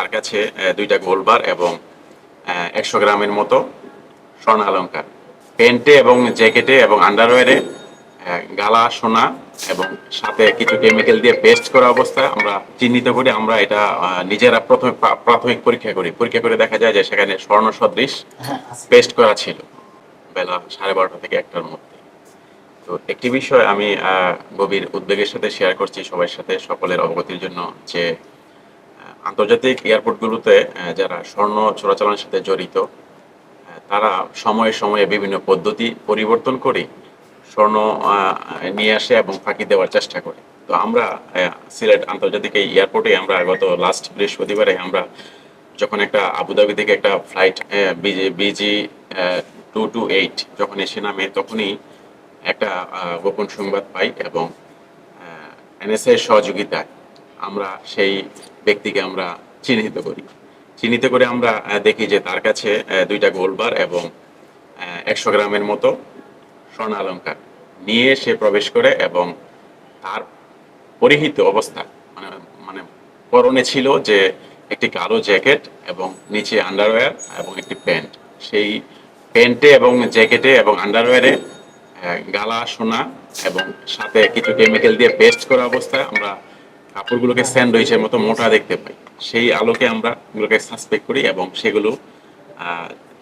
তার কাছে 2টা গোল্ডবার এবং 100 গ্রামের মতো স্বর্ণ অলংকার, প্যান্টে এবং জ্যাকেটে এবং আন্ডারওয়্যারে গালা সোনা এবং সাথে কিছু কেমিক্যাল দিয়ে পেস্ট করা অবস্থায় আমরা চিহ্নিত করি। আমরা এটা নিজেরা প্রথমে প্রাথমিক পরীক্ষা করে দেখা যায় যে সেখানে স্বর্ণ সদৃশ পেস্ট করা ছিল বেলা 12:30 থেকে 1টার মধ্যে। তো একটি বিষয় আমি গভীর উদ্বেগের সাথে শেয়ার করছি সবার সাথে, সকলের অবগতির জন্য, যে আন্তর্জাতিক এয়ারপোর্টগুলোতে যারা স্বর্ণ চোরাচালানের সাথে জড়িত তারা সময়ে সময়ে বিভিন্ন পদ্ধতি পরিবর্তন করে স্বর্ণ নিয়ে আসে এবং ফাঁকি দেওয়ার চেষ্টা করে। তো আমরা সিলেট আন্তর্জাতিক এই এয়ারপোর্টে আমরা গত লাস্ট বৃহস্পতিবারে আমরা যখন একটা আবুধাবি থেকে একটা ফ্লাইট বিজি 228 যখন এসে নামে, তখনই একটা গোপন সংবাদ পাই এবং এনএসএ এর সহযোগিতায় আমরা সেই ব্যক্তিকে আমরা চিহ্নিত করে আমরা দেখি যে তার কাছে 2টা গোল্ডবার এবং 100 গ্রামের মতো স্বর্ণ অলংকার নিয়ে সে প্রবেশ করে এবং তার পরিহিত অবস্থা মানে পরনে ছিল যে একটি কালো জ্যাকেট এবং নিচে আন্ডারওয়্যার এবং একটি প্যান্ট। সেই প্যান্টে এবং জ্যাকেটে এবং আন্ডারওয়্যারে গালা সোনা এবং সাথে কিছু কেমিক্যাল দিয়ে পেস্ট করা অবস্থায় আমরা কাপড়গুলোকে স্যান্ডউইচের মতো মোটা দেখতে পাই। সেই আলোকে আমরা এগুলোকে সাসপেক্ট করি এবং সেগুলো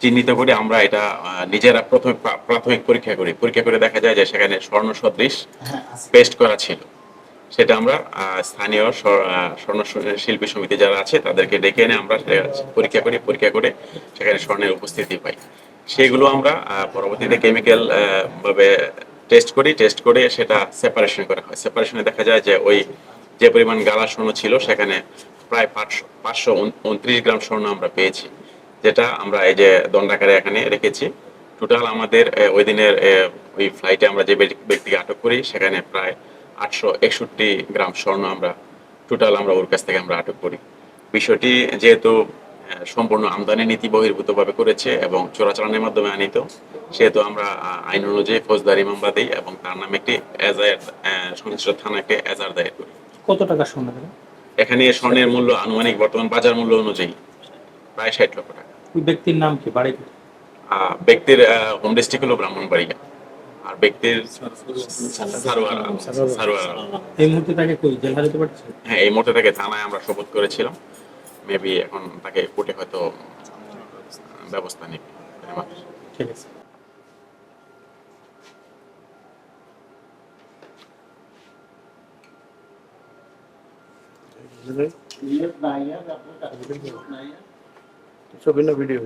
চিহ্নিত করে আমরা এটা নিজেরা প্রথমে প্রাথমিক পরীক্ষা করে দেখা যায় যে সেখানে স্বর্ণ সদৃশ পেস্ট করা ছিল। সেটা আমরা স্থানীয় স্বর্ণ শিল্পী সমিতি যারা আছে তাদেরকে ডেকে এনে আমরা পরীক্ষা করে সেখানে স্বর্ণের উপস্থিতি পাই। সেগুলো আমরা পরবর্তীতে কেমিক্যাল ভাবে টেস্ট করে সেটা সেপারেশন করা হয়। সেপারেশনে দেখা যায় যে ওই যে পরিমাণ গালা স্বর্ণ ছিল সেখানে প্রায় 529 গ্রাম স্বর্ণ আমরা পেয়েছি, যেটা আমরা এই যে দণ্ডাকারে এখানে রেখেছি। টোটাল আমাদের ওই দিনের ওই ফ্লাইটে আমরা যে ব্যক্তিকে আটক করি সেখানে প্রায় 861 গ্রাম স্বর্ণ আমরা ওর কাছ থেকে আমরা আটক করি। বিষয়টি যেহেতু সম্পূর্ণ আমদানি নীতি বহির্ভূতভাবে করেছে এবং চোরাচালানের মাধ্যমে আনিত, সেহেতু আমরা আইন অনুযায়ী ফৌজদারি মামলা দিই এবং তার নামে একটি সংশ্লিষ্ট থানায় একটি এজাহার দায়ের করি। কত টাকা স্বর্ণ? এখানে স্বর্ণের মূল্য আনুমানিক বর্তমান বাজার মূল্য অনুযায়ী প্রায় 60 লক্ষ টাকা। ওই ব্যক্তির নাম কি, বাড়ি? ব্যক্তির হোম ডিস্ট্রিক্ট হলো ব্রাহ্মণবাড়িয়া, আর ব্যক্তির এই মুহূর্তে তাকে কই জেল হাজতে পারছে? হ্যাঁ, এই মুহূর্তে তাকে থানায় আমরা শপথ করেছিলাম। মেবি এখন তাকে কোর্টে হয়তো ব্যবস্থা নেবে। ঠিক আছে। ছবি না ভিডিও?